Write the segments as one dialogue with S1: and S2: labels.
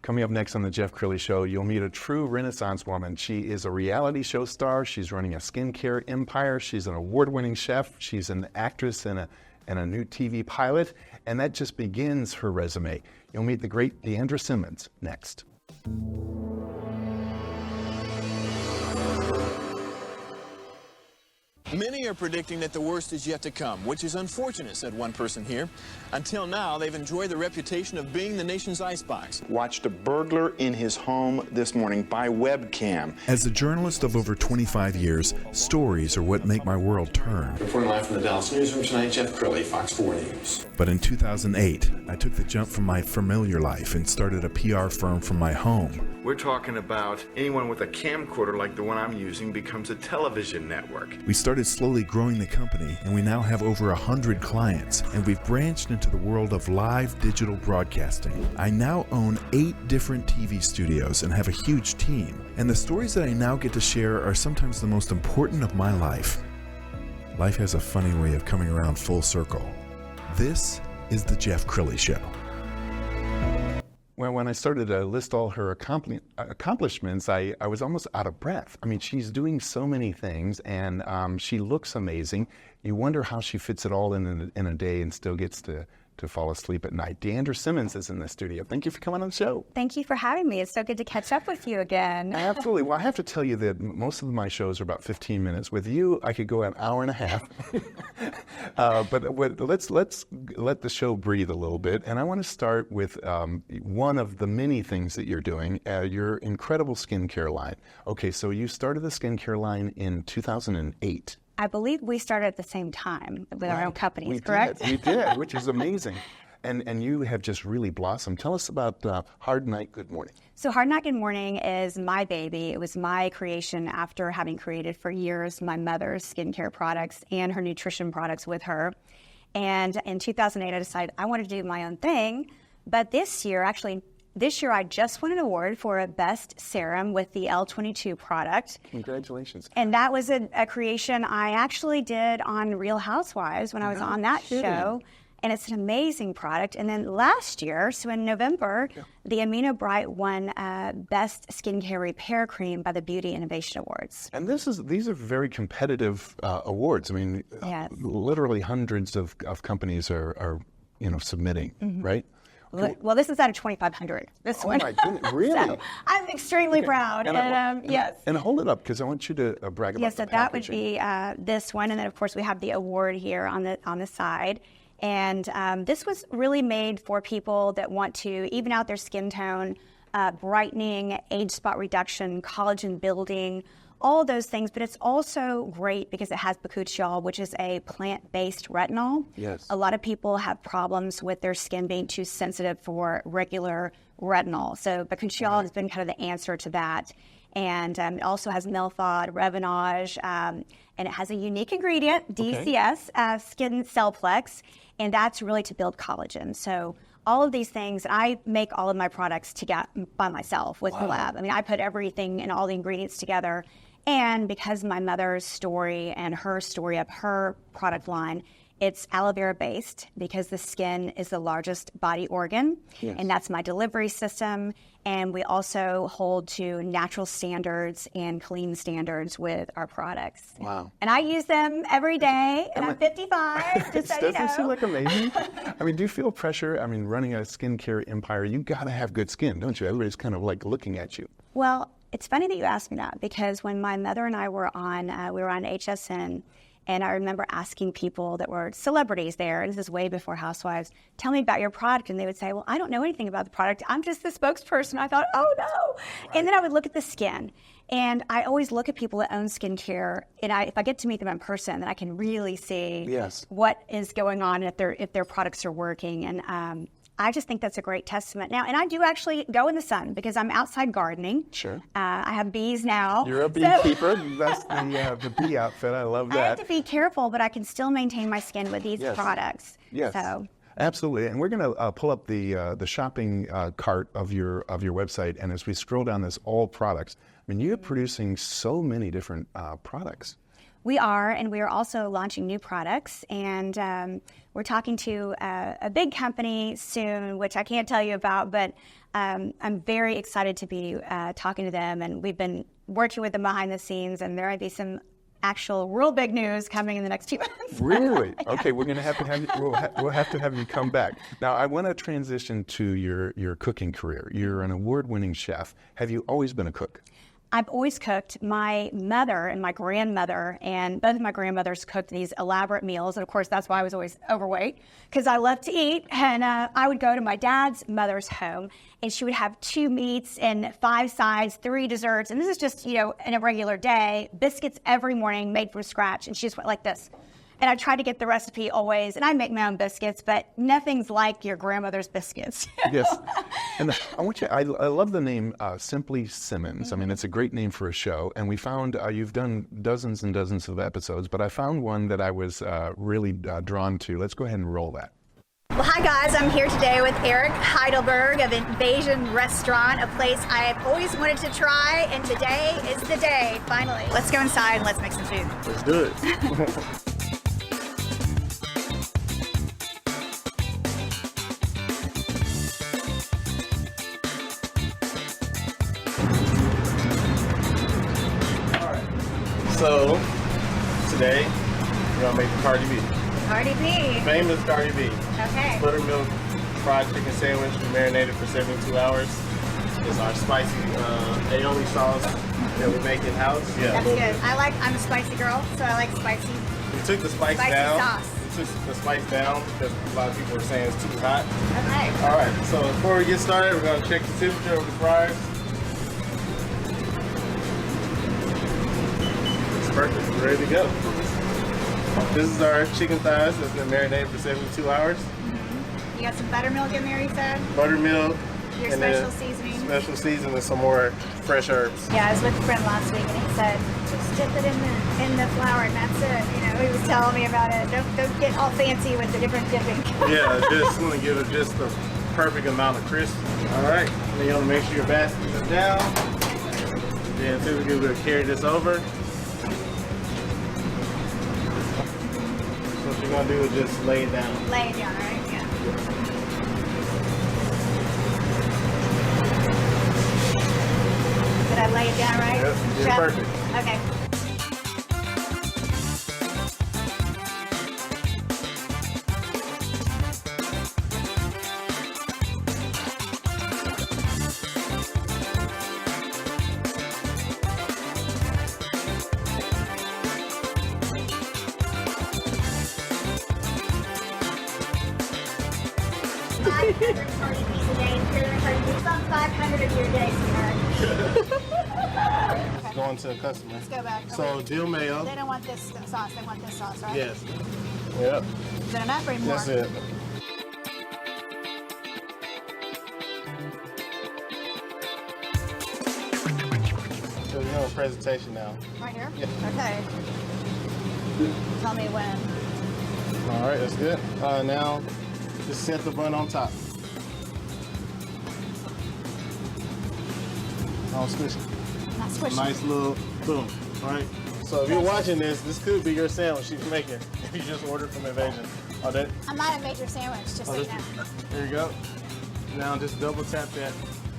S1: Coming up next on the Jeff Crilley Show, you'll meet a true Renaissance woman. She is a reality show star. She's running a skincare empire. She's an award-winning chef. She's an actress and a new TV pilot. And that just begins her resume. You'll meet the great Deandra Simmons next.
S2: Many are predicting that the worst is yet to come, which is unfortunate, said one person here. Until now, they've enjoyed the reputation of being the nation's icebox.
S3: Watched a burglar in his home this morning by webcam.
S4: As a journalist of over 25 years, stories are what make my world turn.
S5: Reporting live from the Dallas newsroom tonight, Jeff Crilley, Fox 4 News.
S4: But in 2008, I took the jump from my familiar life and started a PR firm from my home.
S6: We're talking about anyone with a camcorder like the one I'm using becomes a television network.
S4: We started slowly growing the company, and we now have over 100 clients, and we've branched into the world of live digital broadcasting. I now own 8 different TV studios and have a huge team, and the stories that I now get to share are sometimes the most important of my life. Life has a funny way of coming around full circle. This is the Jeff Crilley Show.
S1: Well, when I started to list all her accomplishments, I was almost out of breath. I mean, she's doing so many things, and she looks amazing. You wonder how she fits it all in a day and still gets to fall asleep at night. Deandra Simmons is in the studio. Thank you for coming on the show.
S7: Thank you for having me. It's so good to catch up with you again.
S1: Absolutely. Well, I have to tell you that most of my shows are about 15 minutes. With you, I could go an hour and a half. But let's let the show breathe a little bit. And I want to start with one of the many things that you're doing, your incredible skincare line. Okay, so you started the skincare line in 2008.
S7: I believe we started at the same time with our own companies, correct?
S1: We did, which is amazing. And you have just really blossomed. Tell us about Hard Night, Good Morning.
S7: So Hard Night, Good Morning is my baby. It was my creation after having created for years my mother's skincare products and her nutrition products with her. And in 2008, I decided I wanted to do my own thing. But this year, I just won an award for a best serum with the L22 product.
S1: Congratulations.
S7: And that was a creation I actually did on Real Housewives when I was on that show. And it's an amazing product. And then last year, so in November, the Amino Bright won Best Skincare Repair Cream by the Beauty Innovation Awards.
S1: And these are very competitive awards. I mean, literally hundreds of companies are submitting, right?
S7: Well, this is out of 2,500. This one.
S1: Oh my goodness, really?
S7: So I'm extremely proud. Yes.
S1: And hold it up, because I want you to brag about the packaging.
S7: Yes, so that would be this one, and then of course we have the award here on the side. And this was really made for people that want to even out their skin tone, brightening, age spot reduction, collagen building, all of those things. But it's also great because it has bakuchiol, which is a plant-based retinol.
S1: Yes.
S7: A lot of people have problems with their skin being too sensitive for regular retinol. So bakuchiol has been kind of the answer to that. And it also has Melphod, Revinage, and it has a unique ingredient, DCS, Skin Cellplex, and that's really to build collagen. So all of these things, I make all of my products by myself with the lab. I mean, I put everything and all the ingredients together. And because my mother's story and her story of her product line, it's aloe vera based because the skin is the largest body organ, and that's my delivery system. And we also hold to natural standards and clean standards with our products.
S1: Wow.
S7: And I use them every day, and I'm 55, just so you know.
S1: Doesn't seem like amazing. I mean, do you feel pressure? I mean, running a skincare empire, you got to have good skin, don't you? Everybody's kind of like looking at you.
S7: Well, it's funny that you asked me that, because when my mother and I were on, we were on HSN, and I remember asking people that were celebrities there, and this is way before Housewives, tell me about your product. And they would say, well, I don't know anything about the product. I'm just the spokesperson. I thought, oh, no. And then I would look at the skin. And I always look at people that own skincare, and if I get to meet them in person, then I can really see what is going on if their products are working. And I just think that's a great testament. Now, and I do actually go in the sun because I'm outside gardening.
S1: Sure.
S7: I have bees now.
S1: You're a beekeeper. That's the bee outfit. I love that.
S7: I have to be careful, but I can still maintain my skin with these products.
S1: Yes.
S7: So.
S1: Absolutely. And we're going to pull up the shopping cart of your website. And as we scroll down this all products, I mean, you're producing so many different products.
S7: We are, and we are also launching new products, and we're talking to a big company soon, which I can't tell you about, but I'm very excited to be talking to them, and we've been working with them behind the scenes, and there might be some actual real big news coming in the next few months.
S1: Really? Okay, we're going to have to have you, we'll have to have you come back. Now, I want to transition to your cooking career. You're an award-winning chef. Have you always been a cook?
S7: I've always cooked. My mother and my grandmother, and both of my grandmothers cooked these elaborate meals. And of course, that's why I was always overweight, because I love to eat. And I would go to my dad's mother's home, and she would have 2 meats and 5 sides, 3 desserts. And this is just, in a regular day, biscuits every morning made from scratch. And she just went like this. And I tried to get the recipe always, and I make my own biscuits, but nothing's like your grandmother's biscuits.
S1: Yes, and I love the name Simply Simmons. I mean, it's a great name for a show, and we found you've done dozens and dozens of episodes, but I found one that I was really drawn to. Let's go ahead and roll that.
S8: Well, hi guys, I'm here today with Eric Heidelberg of Invasion Restaurant, a place I've always wanted to try, and today is the day, finally. Let's go inside and let's make some food.
S9: Let's do it. So, today, we're gonna make the Cardi B.
S8: Cardi B.
S9: Famous Cardi B.
S8: Okay.
S9: Buttermilk fried chicken sandwich. We marinated for 72 hours. It's our spicy aioli sauce that we make in-house. Yeah,
S8: that's good. I'm a spicy girl, so I like spicy.
S9: We took the spice down.
S8: Sauce.
S9: We took the spice down because a lot of people are saying it's too hot.
S8: Okay.
S9: All right, so before we get started, we're gonna check the temperature of the fries. Perfect, we're ready to go. This is our chicken thighs that's been marinated for 72 hours.
S8: Mm-hmm. You got some buttermilk in there, you said?
S9: Buttermilk.
S8: Your special seasoning.
S9: Special seasoning and some more fresh herbs.
S8: Yeah, I was with a friend last week and he said, just dip it in the flour and that's it. He was telling me about it. Don't get all fancy with the different dipping.
S9: Yeah, just want to give it just the perfect amount of crisp. All right, then you want to make sure your basket is down. Then typically we'll carry this over. What you're gonna do is just lay it down.
S8: Lay it down, right? Yeah. Did I lay it down right?
S9: Yep, you did
S8: Chef?
S9: perfect.
S8: Okay. Some 500 of your day, sweetheart.
S9: Going to a customer.
S8: Let's go back.
S9: So dill mayo.
S8: They don't want this sauce. They want this sauce, right?
S9: Yes. Yep.
S8: Is that enough or more?
S9: That's it. So we're doing a presentation now.
S8: Right here?
S9: Yeah.
S8: Okay. Tell me when.
S9: All right, that's good. Now, just set the bun on top. Don't squish it.
S8: Not squishing.
S9: Nice little boom. All right. So if you're watching this, this could be your sandwich she's making. If you just ordered from Invasion. Oh, that.
S8: I might have made your sandwich, just so you know.
S9: There you go. Now just double tap that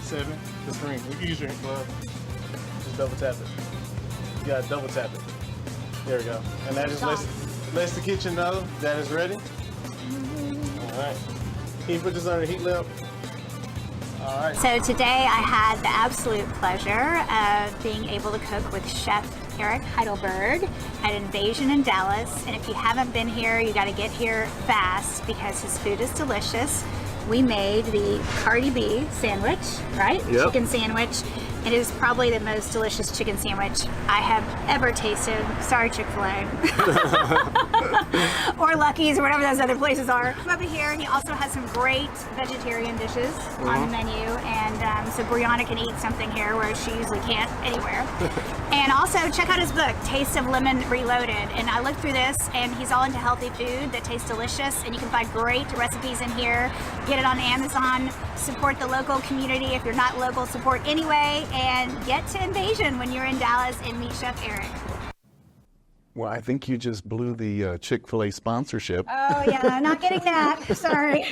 S9: 7, the screen. You can use your glove. Just double tap it. You gotta double tap it. There we go. And that just lets the kitchen know that it's ready. All right. Can you put this on the heat lamp? All right.
S8: So today I had the absolute pleasure of being able to cook with Chef Eric Heidelberg at Invasion in Dallas. And if you haven't been here, you got to get here fast because his food is delicious. We made the Cardi B sandwich, right?
S9: Yep.
S8: Chicken sandwich. It is probably the most delicious chicken sandwich I have ever tasted. Sorry, Chick-fil-A. Or Lucky's, or whatever those other places are. Over here, he also has some great vegetarian dishes on the menu. And so Brianna can eat something here where she usually can't anywhere. And also, check out his book, Taste of Lemon Reloaded. And I looked through this, and he's all into healthy food that tastes delicious. And you can find great recipes in here. Get it on Amazon. Support the local community. If you're not local, support anyway. And get to Invasion when you're in Dallas and meet Chef Eric.
S1: Well, I think you just blew the Chick-fil-A sponsorship.
S7: Oh, yeah, I'm not getting that. Sorry.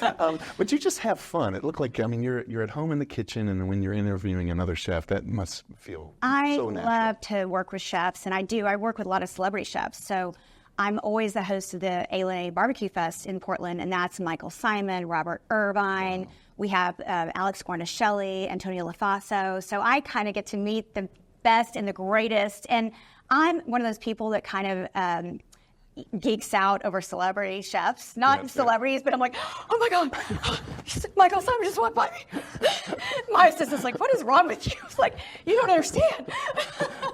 S1: But you just have fun. It looked like, I mean, you're at home in the kitchen, and when you're interviewing another chef, that must feel so natural.
S7: I love to work with chefs, and I do. I work with a lot of celebrity chefs. So I'm always the host of the A&A Barbecue Fest in Portland, and that's Michael Simon, Robert Irvine. Wow. We have Alex Guarnaschelli, Antonio Lafaso. So I kind of get to meet the best and the greatest. And I'm one of those people that kind of geeks out over celebrity chefs, not celebrities, but I'm like, oh my God, Michael Simon just walked by me. My assistant's like, what is wrong with you? It's like, you don't understand.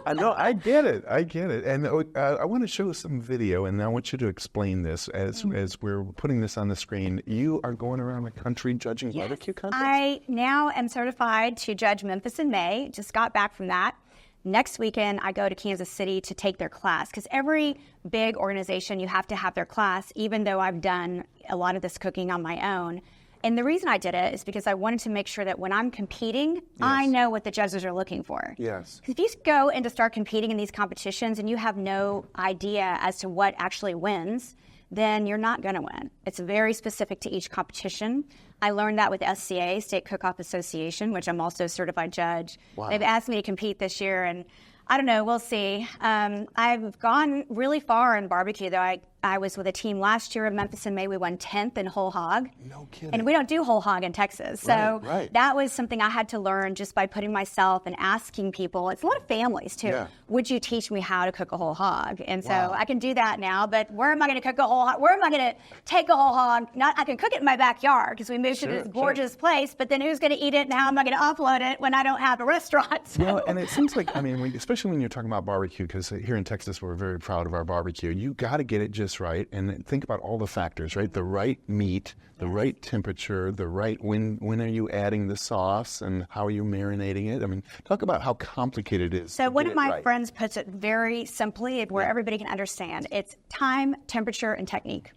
S1: I know, I get it. And I want to show some video, and I want you to explain this as we're putting this on the screen. You are going around the country judging barbecue contests?
S7: I now am certified to judge Memphis in May. Just got back from that. Next weekend, I go to Kansas City to take their class, because every big organization, you have to have their class, even though I've done a lot of this cooking on my own. And the reason I did it is because I wanted to make sure that when I'm competing, I know what the judges are looking for.
S1: Yes.
S7: If you go and to start competing in these competitions and you have no idea as to what actually wins, then you're not going to win. It's very specific to each competition. I learned that with SCA, State Cook-Off Association, which I'm also a certified judge.
S1: Wow.
S7: They've asked me to compete this year, and I don't know, we'll see. I've gone really far in barbecue, though. I was with a team last year in Memphis in May. We won 10th in whole hog.
S1: No kidding.
S7: And we don't do whole hog in Texas. So that was something I had to learn just by putting myself and asking people. It's a lot of families, too. Yeah. Would you teach me how to cook a whole hog? And so I can do that now, but where am I going to cook a whole hog? Where am I going to take a whole hog? I can cook it in my backyard because we moved to this gorgeous place, but then who's going to eat it and how am I going to offload it when I don't have a restaurant? So.
S1: Well, and it seems like, I mean, especially when you're talking about barbecue, because here in Texas, we're very proud of our barbecue. You got to get it just right. And think about all the factors, right? The right meat, the right temperature, the right, when are you adding the sauce and how are you marinating it? I mean, talk about how complicated it is.
S7: So one of my friends puts it very simply where everybody can understand. It's time, temperature, and technique.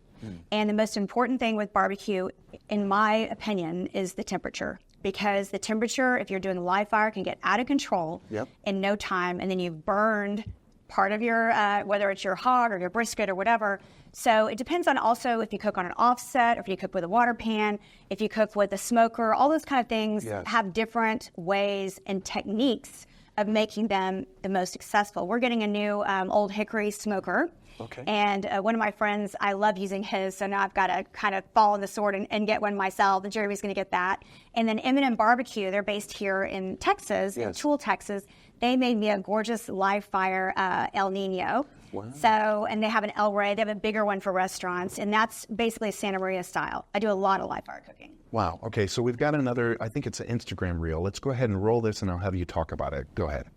S7: And the most important thing with barbecue, in my opinion, is the temperature. Because the temperature, if you're doing live fire, can get out of control in no time, and then you've burned part of your, whether it's your hog or your brisket or whatever. So it depends on also if you cook on an offset, or if you cook with a water pan, if you cook with a smoker, all those kind of things have different ways and techniques of making them the most successful. We're getting a new Old Hickory smoker.
S1: Okay.
S7: And one of my friends, I love using his, so now I've got to kind of fall on the sword and get one myself. And Jeremy's going to get that. And then M&M Barbecue, they're based here in Texas, in Toole, Texas. They made me a gorgeous live fire El Nino. Wow. So, and they have an El Rey. They have a bigger one for restaurants, and that's basically a Santa Maria style. I do a lot of live fire cooking.
S1: Wow. Okay, so we've got another, I think it's an Instagram reel. Let's go ahead and roll this, and I'll have you talk about it. Go ahead.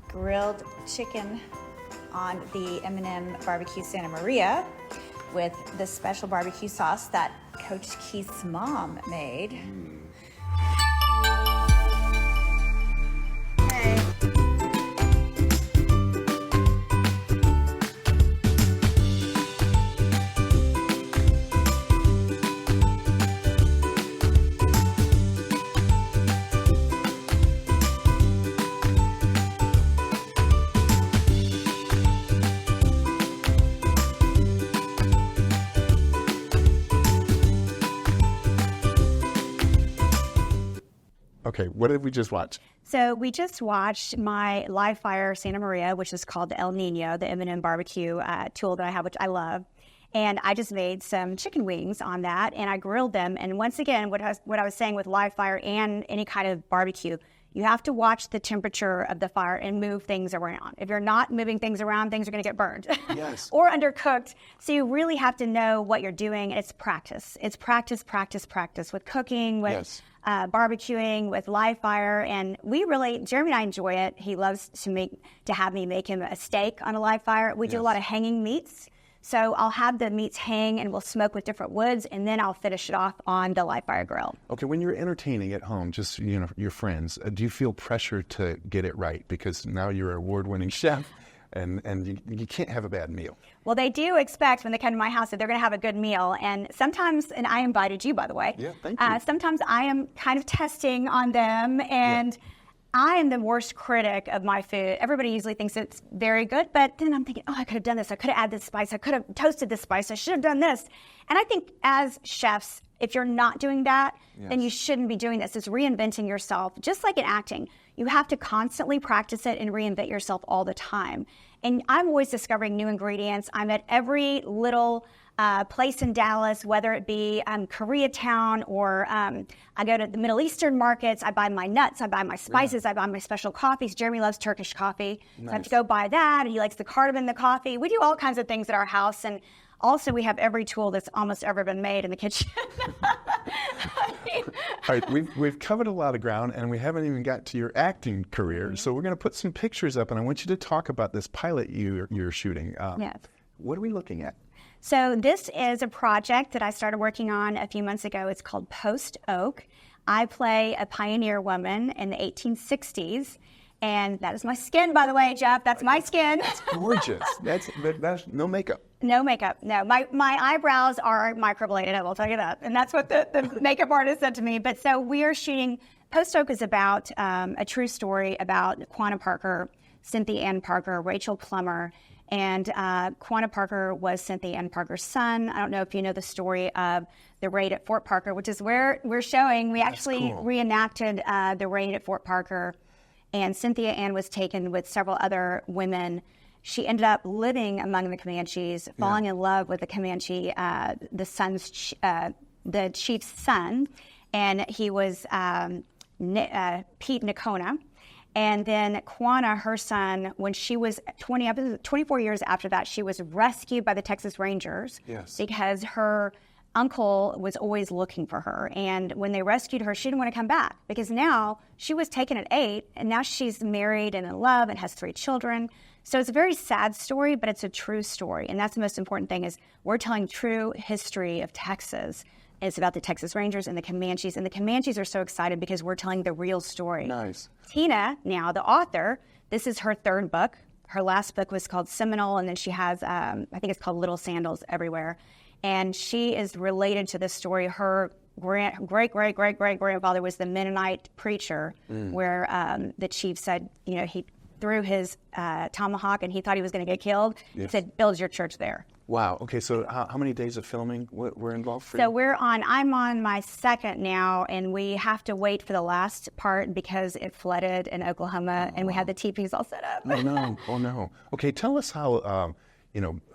S10: Grilled chicken on the M&M Barbecue Santa Maria with the special barbecue sauce that Coach Keith's mom made.
S1: Okay, what did we just watch?
S7: So we just watched my live fire Santa Maria, which is called the El Nino, the M&M barbecue tool that I have, which I love. And I just made some chicken wings on that, and I grilled them. And once again, what I was saying with live fire and any kind of barbecue, you have to watch the temperature of the fire and move things around. If you're not moving things around, things are going to get burned or undercooked. So you really have to know what you're doing. It's practice. It's practice, practice, practice with cooking, with barbecuing, with live fire. And we really, Jeremy and I enjoy it. He loves to have me make him a steak on a live fire. We do a lot of hanging meats. So I'll have the meats hang and we'll smoke with different woods, and then I'll finish it off on the live fire grill.
S1: Okay, when you're entertaining at home, just your friends, do you feel pressure to get it right? Because now you're an award-winning chef, and you can't have a bad meal.
S7: Well, they do expect when they come to my house that they're going to have a good meal, and sometimes, and I invited you, by the way.
S1: Yeah, thank you.
S7: Sometimes I am kind of testing on them, and I am the worst critic of my food. Everybody usually thinks it's very good, but then I'm thinking, oh, I could have done this. I could have added this spice. I could have toasted this spice. I should have done this. And I think as chefs, if you're not doing that, then you shouldn't be doing this. It's reinventing yourself. Just like in acting, you have to constantly practice it and reinvent yourself all the time. And I'm always discovering new ingredients. I'm at every little place in Dallas, whether it be Koreatown or I go to the Middle Eastern markets. I buy my nuts, I buy my spices, I buy my special coffees. Jeremy loves Turkish coffee. Nice. So I have to go buy that. And he likes the cardamom in the coffee. We do all kinds of things at our house. And also, we have every tool that's almost ever been made in the kitchen.
S1: All right, we've covered a lot of ground, and we haven't even got to your acting career. So we're going to put some pictures up, and I want you to talk about this pilot you're shooting.
S7: Yes.
S1: What are we looking at?
S7: So this is a project that I started working on a few months ago. It's called Post Oak. I play a pioneer woman in the 1860s. And that is my skin, by the way, Jeff. That's my skin.
S1: That's gorgeous. That's no makeup.
S7: No makeup. No. My eyebrows are microbladed, I will tell you that. And that's what the makeup artist said to me. But so we are shooting, Post Oak is about a true story about Quanah Parker, Cynthia Ann Parker, Rachel Plummer. And Quanah Parker was Cynthia Ann Parker's son. I don't know if you know the story of the raid at Fort Parker, which is where we're showing. We actually reenacted the raid at Fort Parker. And Cynthia Ann was taken with several other women. She ended up living among the Comanches, falling in love with the Comanche, the chief's son, and he was Pete Nakona. And then Quanah, her son, when she was 24 years after that, she was rescued by the Texas Rangers because her uncle was always looking for her. And when they rescued her, she didn't want to come back because now she was taken at 8 and now she's married and in love and has 3 children. So it's a very sad story, but it's a true story. And that's the most important thing is we're telling true history of Texas. It's about the Texas Rangers and the Comanches. And the Comanches are so excited because we're telling the real story.
S1: Nice.
S7: Tina, now the author, this is her 3rd book. Her last book was called Seminole, and then she has, I think it's called Little Sandals Everywhere. And she is related to this story. Her great-great-great-great-great-grandfather was the Mennonite preacher where the chief said, he threw his tomahawk and he thought he was going to get killed. He said, build your church there.
S1: Wow. Okay, so how many days of filming were involved for
S7: you?
S1: So
S7: I'm on my 2nd now, and we have to wait for the last part because it flooded in Oklahoma, and we had the teepees all set up.
S1: Oh, no. Okay, tell us how,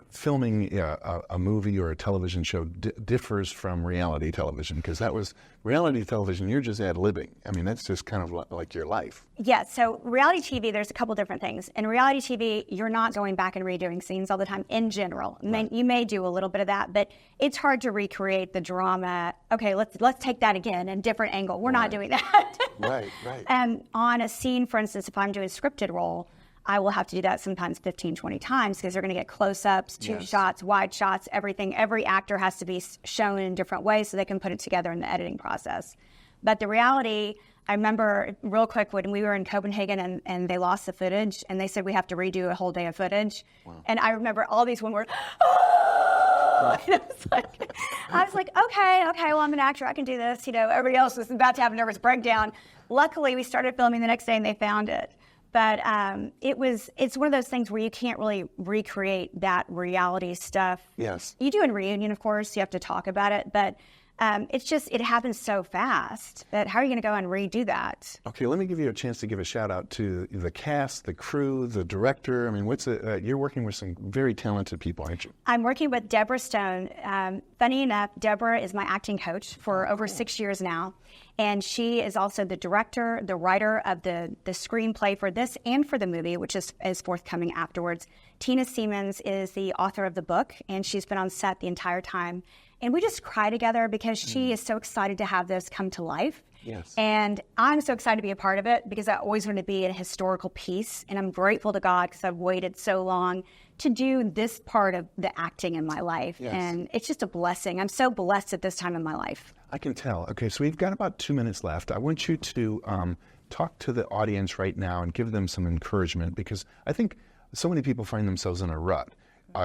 S1: filming a movie or a television show differs from reality television, because that was reality television, you're just ad-libbing. I mean, that's just kind of like your life.
S7: Yeah, so reality TV, there's a couple different things. In reality TV, you're not going back and redoing scenes all the time in general. Right. You may do a little bit of that, but it's hard to recreate the drama. Okay, let's take that again in a different angle. We're not doing that.
S1: Right.
S7: And on a scene, for instance, if I'm doing a scripted role, I will have to do that sometimes 15, 20 times because they're going to get close-ups, 2 shots, wide shots, everything. Every actor has to be shown in different ways so they can put it together in the editing process. But the reality, I remember real quick when we were in Copenhagen and they lost the footage and they said we have to redo a whole day of footage. Wow. And I remember all these women were, oh! And I was like, okay, well, I'm an actor. I can do this. Everybody else was about to have a nervous breakdown. Luckily, we started filming the next day and they found it. But it's one of those things where you can't really recreate that reality stuff.
S1: Yes.
S7: You do in reunion, of course. You have to talk about it. But it happens so fast that how are you going to go and redo that?
S1: Okay, let me give you a chance to give a shout out to the cast, the crew, the director. I mean, you're working with some very talented people, aren't you?
S7: I'm working with Deborah Stone. Funny enough, Deborah is my acting coach for over 6 years now. And she is also the director, the writer of the screenplay for this and for the movie, which is forthcoming afterwards. Tina Simmons is the author of the book, and she's been on set the entire time. And we just cry together because she is so excited to have this come to life.
S1: Yes.
S7: And I'm so excited to be a part of it because I always wanted to be a historical piece. And I'm grateful to God because I've waited so long to do this part of the acting in my life.
S1: Yes.
S7: And it's just a blessing. I'm so blessed at this time in my life.
S1: I can tell. Okay, so we've got about 2 minutes left. I want you to talk to the audience right now and give them some encouragement because I think so many people find themselves in a rut.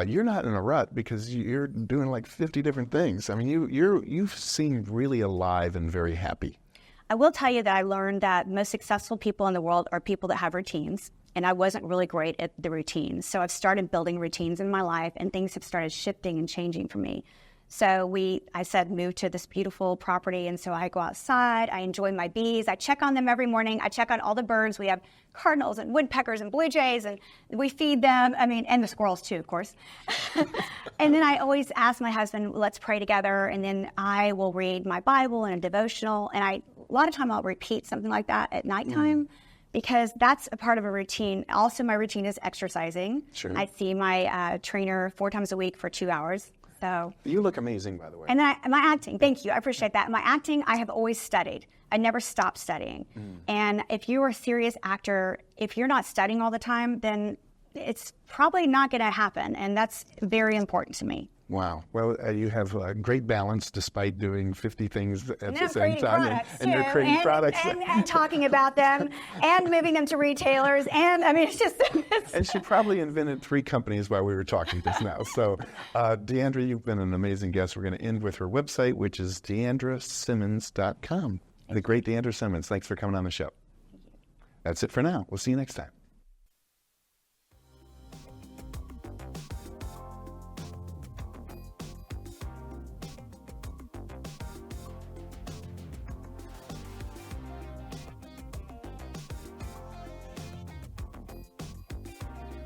S1: You're not in a rut because you're doing like 50 different things. I mean, you seem really alive and very happy.
S7: I will tell you that I learned that most successful people in the world are people that have routines, and I wasn't really great at the routines. So I've started building routines in my life, and things have started shifting and changing for me. So I said, move to this beautiful property. And so I go outside, I enjoy my bees. I check on them every morning. I check on all the birds. We have cardinals and woodpeckers and blue jays, and we feed them. And the squirrels too, of course. And then I always ask my husband, let's pray together. And then I will read my Bible and a devotional. And a lot of time I'll repeat something like that at nighttime. Because that's a part of a routine. Also, my routine is exercising.
S1: Sure.
S7: I see my trainer 4 times a week for 2 hours. So
S1: You look amazing, by the way.
S7: And then my acting, thank you, I appreciate that. My acting, I have always studied. I never stopped studying. And if you're a serious actor, if you're not studying all the time, then it's probably not going to happen. And that's very important to me.
S1: Wow. Well, you have a great balance despite doing 50 things at the same
S7: creating
S1: time.
S7: products,
S1: And you're
S7: too,
S1: creating products.
S7: And talking about them and moving them to retailers. And it's just...
S1: And she probably invented 3 companies while we were talking just now. So, Deandra, you've been an amazing guest. We're going to end with her website, which is deandrasimmons.com. The great Deandra Simmons. Thanks for coming on the show. That's it for now. We'll see you next time.